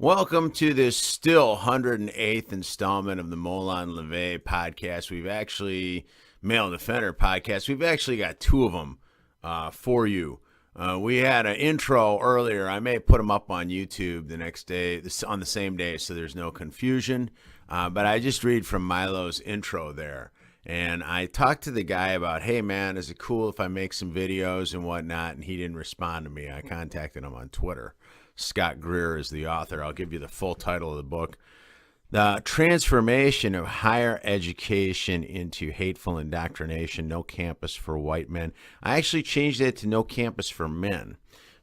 Welcome to this still 108th installment of the Molon LeVay podcast. Male Defender podcast. We've actually got two of them for you. We had an intro earlier. I may put them up on YouTube the next day, on the same day, so there's no confusion. But I just read from Milo's intro there. And I talked to the guy about, hey, man, is it cool if I make some videos and whatnot? And he didn't respond to me. I contacted him on Twitter. Scott Greer is the author. I'll give you the full title of the book. The Transformation of Higher Education into Hateful Indoctrination, No Campus for White Men. I actually changed it to No Campus for Men.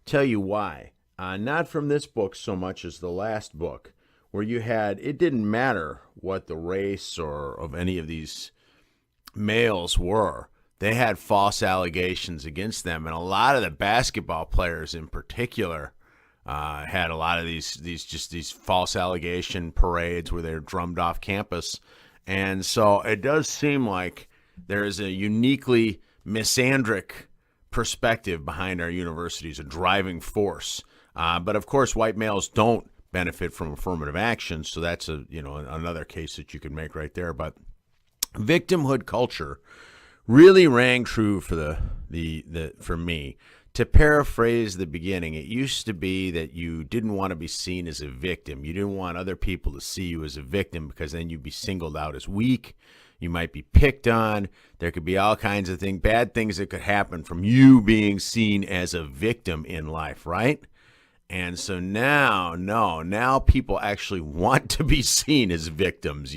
Tell you why. Not from this book so much as the last book, where it didn't matter what the race or of any of these males were. They had false allegations against them, and a lot of the basketball players in particular had a lot of these false allegation parades where they're drummed off campus. And so it does seem like there is a uniquely misandric perspective behind our universities, a driving force. But of course, white males don't benefit from affirmative action, so that's another case that you could make right there. But victimhood culture really rang true for for me. To paraphrase the beginning, it used to be that you didn't want to be seen as a victim. You didn't want other people to see you as a victim because then you'd be singled out as weak. You might be picked on. There could be all kinds of bad things that could happen from you being seen as a victim in life, right? And so now people actually want to be seen as victims,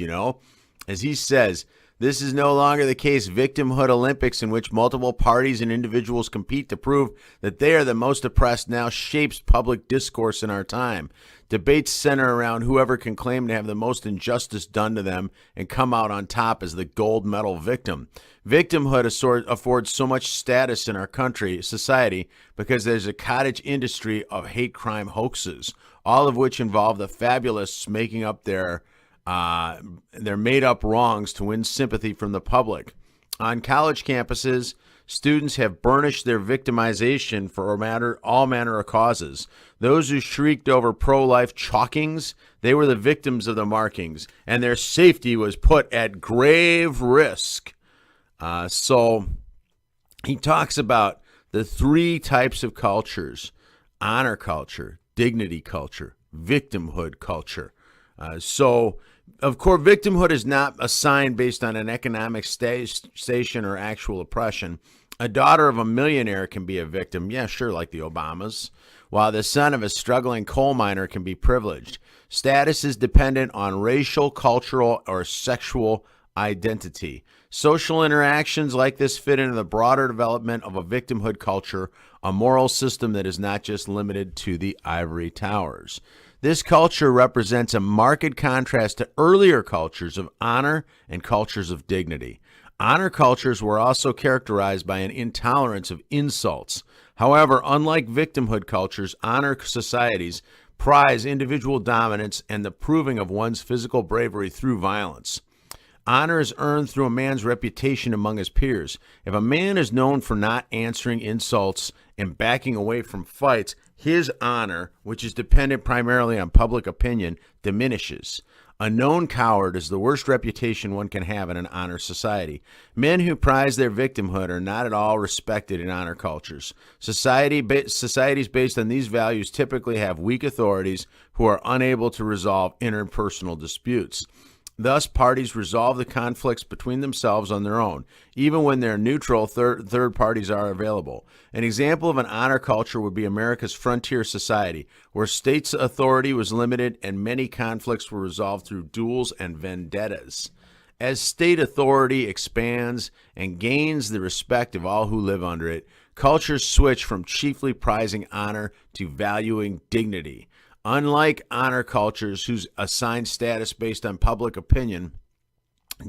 As he says, this is no longer the case. Victimhood Olympics, in which multiple parties and individuals compete to prove that they are the most oppressed, now shapes public discourse in our time. Debates center around whoever can claim to have the most injustice done to them and come out on top as the gold medal victim. Victimhood affords so much status in our society, because there's a cottage industry of hate crime hoaxes, all of which involve the fabulous making up their made-up wrongs to win sympathy from the public. On college campuses, students have burnished their victimization for all manner of causes. Those who shrieked over pro-life chalkings, they were the victims of the markings, and their safety was put at grave risk. So he talks about the three types of cultures: honor culture, dignity culture, victimhood culture. Of course, victimhood is not assigned based on an economic station or actual oppression. A daughter of a millionaire can be a victim, yeah, sure, like the Obamas, while the son of a struggling coal miner can be privileged. Status is dependent on racial, cultural, or sexual identity. Social interactions like this fit into the broader development of a victimhood culture, a moral system that is not just limited to the ivory towers. This culture represents a marked contrast to earlier cultures of honor and cultures of dignity. Honor cultures were also characterized by an intolerance of insults. However, unlike victimhood cultures, honor societies prize individual dominance and the proving of one's physical bravery through violence. Honor is earned through a man's reputation among his peers. If a man is known for not answering insults and backing away from fights, his honor, which is dependent primarily on public opinion, diminishes. A known coward is the worst reputation one can have in an honor society. Men who prize their victimhood are not at all respected in honor cultures. Societies based on these values typically have weak authorities who are unable to resolve interpersonal disputes. Thus, parties resolve the conflicts between themselves on their own, even when their neutral third parties are available. An example of an honor culture would be America's frontier society, where state's authority was limited and many conflicts were resolved through duels and vendettas. As state authority expands and gains the respect of all who live under it, cultures switch from chiefly prizing honor to valuing dignity. Unlike honor cultures who assign status based on public opinion,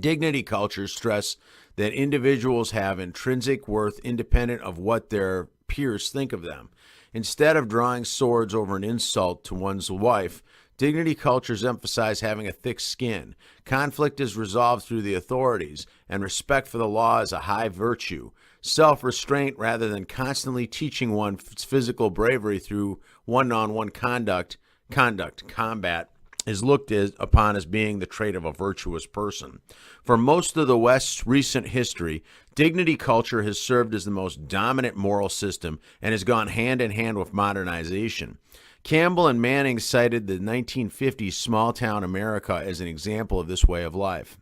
dignity cultures stress that individuals have intrinsic worth independent of what their peers think of them. Instead of drawing swords over an insult to one's wife, dignity cultures emphasize having a thick skin. Conflict is resolved through the authorities, and respect for the law is a high virtue. Self-restraint, rather than constantly teaching one's physical bravery through one-on-one conduct, combat, is looked upon as being the trait of a virtuous person. For most of the West's recent history, dignity culture has served as the most dominant moral system and has gone hand in hand with modernization. Campbell and Manning cited the 1950s small-town America as an example of this way of life.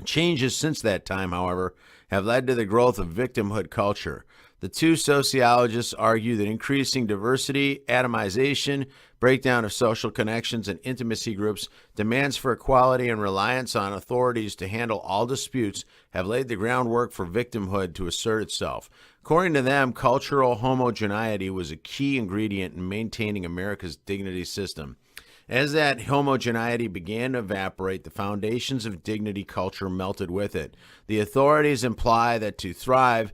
Changes since that time, however, have led to the growth of victimhood culture. The two sociologists argue that increasing diversity, atomization, breakdown of social connections and intimacy groups, demands for equality, and reliance on authorities to handle all disputes have laid the groundwork for victimhood to assert itself. According to them, cultural homogeneity was a key ingredient in maintaining America's dignity system. As that homogeneity began to evaporate, the foundations of dignity culture melted with it. The authorities imply that to thrive,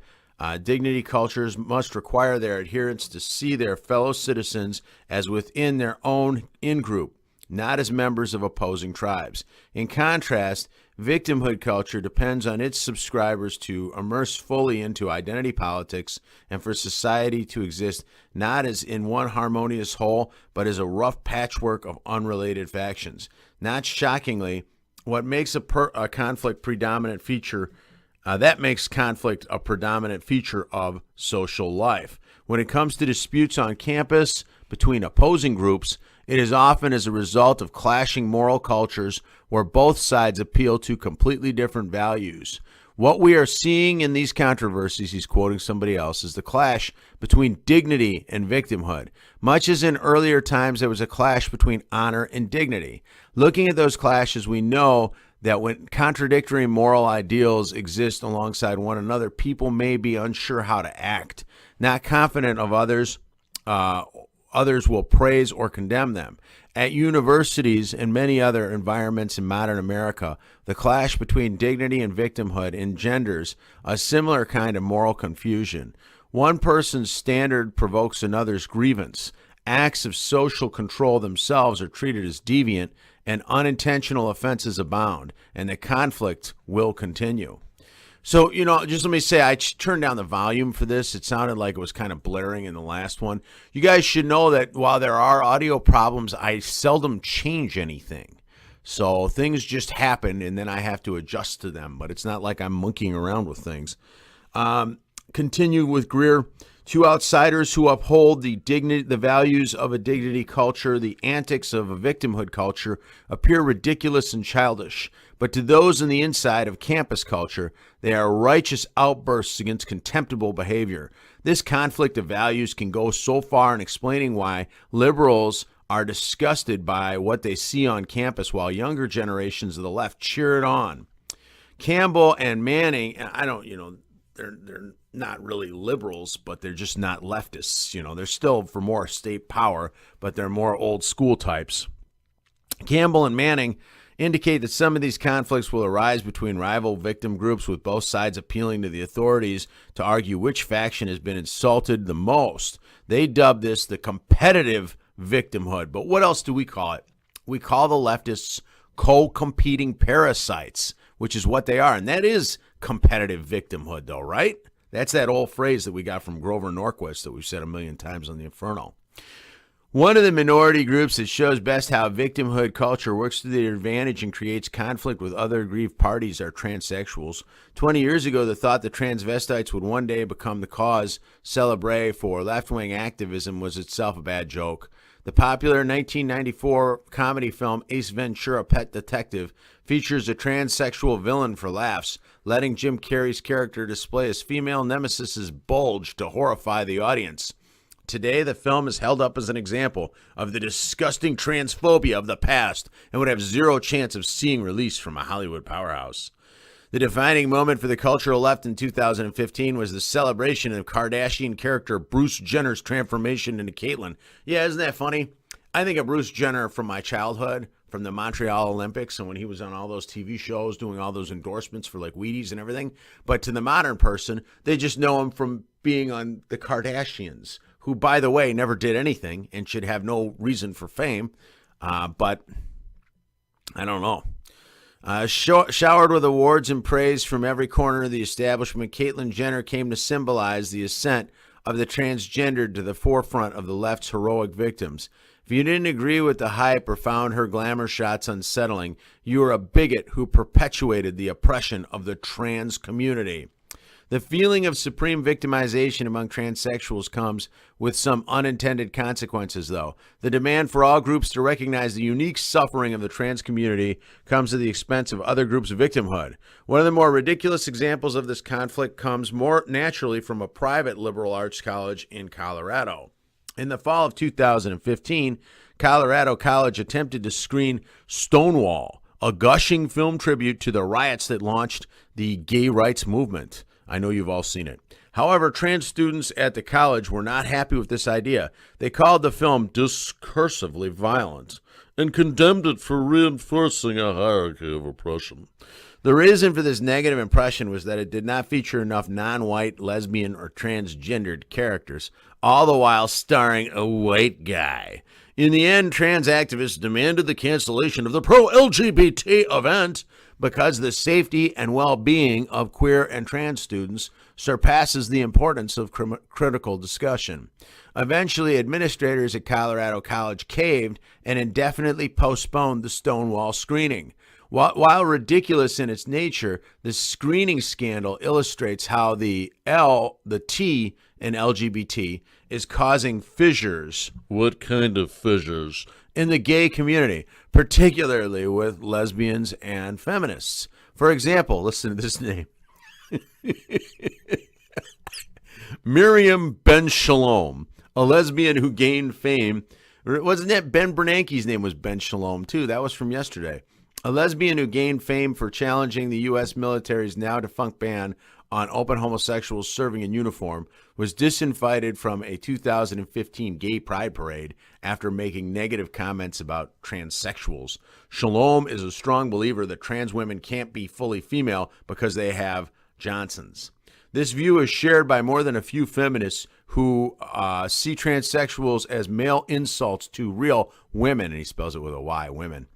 dignity cultures must require their adherents to see their fellow citizens as within their own in-group, not as members of opposing tribes. In contrast, victimhood culture depends on its subscribers to immerse fully into identity politics and for society to exist not as in one harmonious whole, but as a rough patchwork of unrelated factions. Not shockingly, what makes a conflict predominant feature that makes conflict a predominant feature of social life. When it comes to disputes on campus between opposing groups, it is often as a result of clashing moral cultures where both sides appeal to completely different values. What we are seeing in these controversies, he's quoting somebody else, is the clash between dignity and victimhood. Much as in earlier times there was a clash between honor and dignity. Looking at those clashes, we know that when contradictory moral ideals exist alongside one another, people may be unsure how to act. Not confident of others, others will praise or condemn them. At universities and many other environments in modern America, the clash between dignity and victimhood engenders a similar kind of moral confusion. One person's standard provokes another's grievance. Acts of social control themselves are treated as deviant, and unintentional offenses abound, and the conflict will continue. So, just let me say, I turned down the volume for this. It sounded like it was kind of blaring in the last one. You guys should know that while there are audio problems, I seldom change anything. So things just happen, and then I have to adjust to them. But it's not like I'm monkeying around with things. Continue with Greer. To outsiders who uphold the values of a dignity culture, the antics of a victimhood culture appear ridiculous and childish. But to those on the inside of campus culture, they are righteous outbursts against contemptible behavior. This conflict of values can go so far in explaining why liberals are disgusted by what they see on campus while younger generations of the left cheer it on. Campbell and Manning, they're not really liberals, but they're just not leftists. They're still for more state power, but they're more old school types. Campbell and Manning indicate that some of these conflicts will arise between rival victim groups, with both sides appealing to the authorities to argue which faction has been insulted the most. They dub this the competitive victimhood. But what else do we call it? We call the leftists co-competing parasites, which is what they are. And that is competitive victimhood, though, right? That's that old phrase that we got from Grover Norquist that we've said a million times on the Inferno. One of the minority groups that shows best how victimhood culture works to their advantage and creates conflict with other aggrieved parties are transsexuals. 20 years ago, the thought that transvestites would one day become the cause celebre for left-wing activism was itself a bad joke. The popular 1994 comedy film Ace Ventura: Pet Detective features a transsexual villain for laughs, letting Jim Carrey's character display his female nemesis's bulge to horrify the audience. Today, the film is held up as an example of the disgusting transphobia of the past and would have zero chance of seeing release from a Hollywood powerhouse. The defining moment for the cultural left in 2015 was the celebration of Kardashian character Bruce Jenner's transformation into Caitlyn. Yeah, isn't that funny? I think of Bruce Jenner from my childhood, from the Montreal Olympics, and when he was on all those TV shows doing all those endorsements for like Wheaties and everything. But to the modern person, they just know him from being on the Kardashians, who, by the way, never did anything and should have no reason for fame. But I don't know. Showered with awards and praise from every corner of the establishment, Caitlyn Jenner came to symbolize the ascent of the transgendered to the forefront of the left's heroic victims. If you didn't agree with the hype or found her glamour shots unsettling, you are a bigot who perpetuated the oppression of the trans community. The feeling of supreme victimization among transsexuals comes with some unintended consequences, though. The demand for all groups to recognize the unique suffering of the trans community comes at the expense of other groups' victimhood. One of the more ridiculous examples of this conflict comes more naturally from a private liberal arts college in Colorado. In the fall of 2015, Colorado College attempted to screen Stonewall, a gushing film tribute to the riots that launched the gay rights movement. I know you've all seen it. However, trans students at the college were not happy with this idea. They called the film discursively violent and condemned it for reinforcing a hierarchy of oppression. The reason for this negative impression was that it did not feature enough non-white, lesbian, or transgendered characters, all the while starring a white guy. In the end, trans activists demanded the cancellation of the pro-LGBT event because the safety and well-being of queer and trans students surpasses the importance of critical discussion. Eventually, administrators at Colorado College caved and indefinitely postponed the Stonewall screening. While ridiculous in its nature, the screening scandal illustrates how the T in LGBT is causing fissures. What kind of fissures? In the gay community, particularly with lesbians and feminists. For example, listen to this name. Miriam Ben Shalom, a lesbian who gained fame. Wasn't that Ben Bernanke's name was Ben Shalom, too? That was from yesterday. A lesbian who gained fame for challenging the U.S. military's now-defunct ban on open homosexuals serving in uniform was disinvited from a 2015 gay pride parade after making negative comments about transsexuals. Shalom is a strong believer that trans women can't be fully female because they have Johnsons. This view is shared by more than a few feminists who see transsexuals as male insults to real women, and he spells it with a Y, women.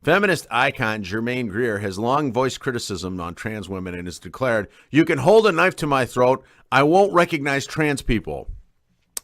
Feminist icon Germaine Greer has long voiced criticism on trans women and has declared, "You can hold a knife to my throat. I won't recognize trans people."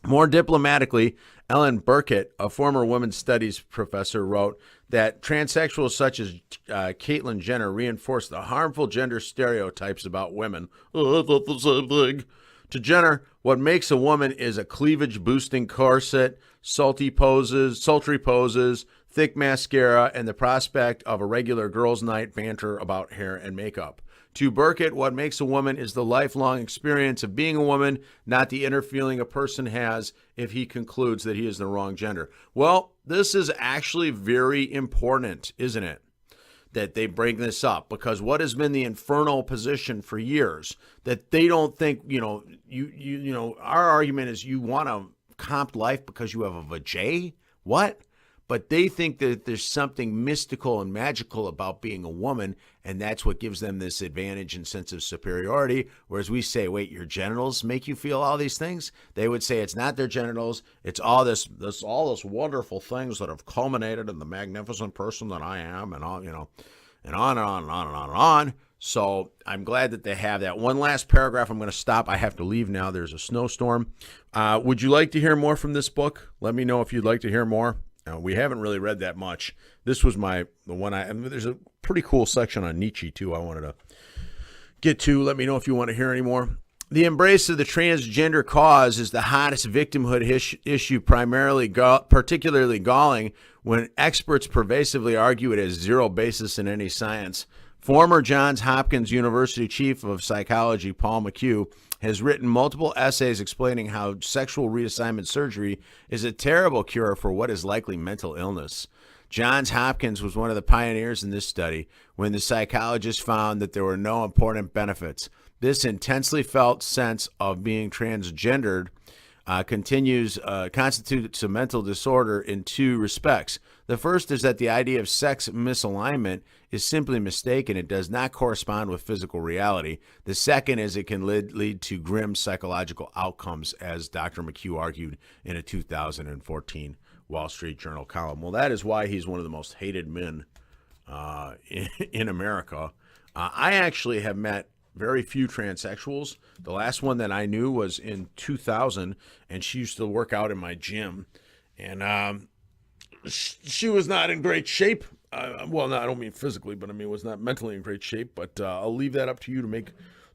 More diplomatically, Ellen Burkett, a former women's studies professor, wrote that transsexuals such as Caitlyn Jenner reinforce the harmful gender stereotypes about women. Oh, I thought the same thing. To Jenner, what makes a woman is a cleavage-boosting corset, sultry poses, thick mascara, and the prospect of a regular girls' night banter about hair and makeup. To Burkett, what makes a woman is the lifelong experience of being a woman, not the inner feeling a person has if he concludes that he is the wrong gender. Well, this is actually very important, isn't it? That they bring this up, because what has been the infernal position for years that they don't think, our argument is you want to comp life because you have a vajay? What? But they think that there's something mystical and magical about being a woman, and that's what gives them this advantage and sense of superiority. Whereas we say, wait, your genitals make you feel all these things? They would say it's not their genitals, it's all this wonderful things that have culminated in the magnificent person that I am, and all, and on and on and on and on and on. So I'm glad that they have that. One last paragraph. I'm going to stop. I have to leave now. There's a snowstorm. Would you like to hear more from this book? Let me know if you'd like to hear more. We haven't really read that much. This was the one there's a pretty cool section on Nietzsche too I wanted to get to. Let me know if you want to hear any more. The embrace of the transgender cause is the hottest victimhood issue, particularly galling when experts pervasively argue it has zero basis in any science. Former Johns Hopkins University Chief of Psychology Paul McHugh has written multiple essays explaining how sexual reassignment surgery is a terrible cure for what is likely mental illness. Johns Hopkins was one of the pioneers in this study when the psychologist found that there were no important benefits. This intensely felt sense of being transgendered constitutes a mental disorder in two respects. The first is that the idea of sex misalignment is simply mistaken. It does not correspond with physical reality. The second is it can lead to grim psychological outcomes, as Dr. McHugh argued in a 2014 Wall Street Journal column. Well, that is why he's one of the most hated men in America. I actually have met very few transsexuals. The last one that I knew was in 2000, and she used to work out in my gym. And she was not in great shape. Well, no, I don't mean physically, but I mean was not mentally in great shape. But I'll leave that up to you to make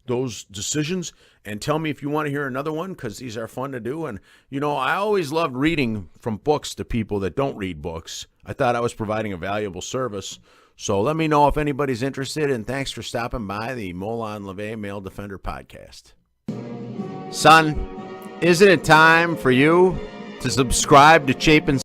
those decisions. And tell me if you want to hear another one, because these are fun to do. And, I always loved reading from books to people that don't read books. I thought I was providing a valuable service. So let me know if anybody's interested. And thanks for stopping by the Molon LeVay Male Defender Podcast. Son, isn't it time for you to subscribe to Chapin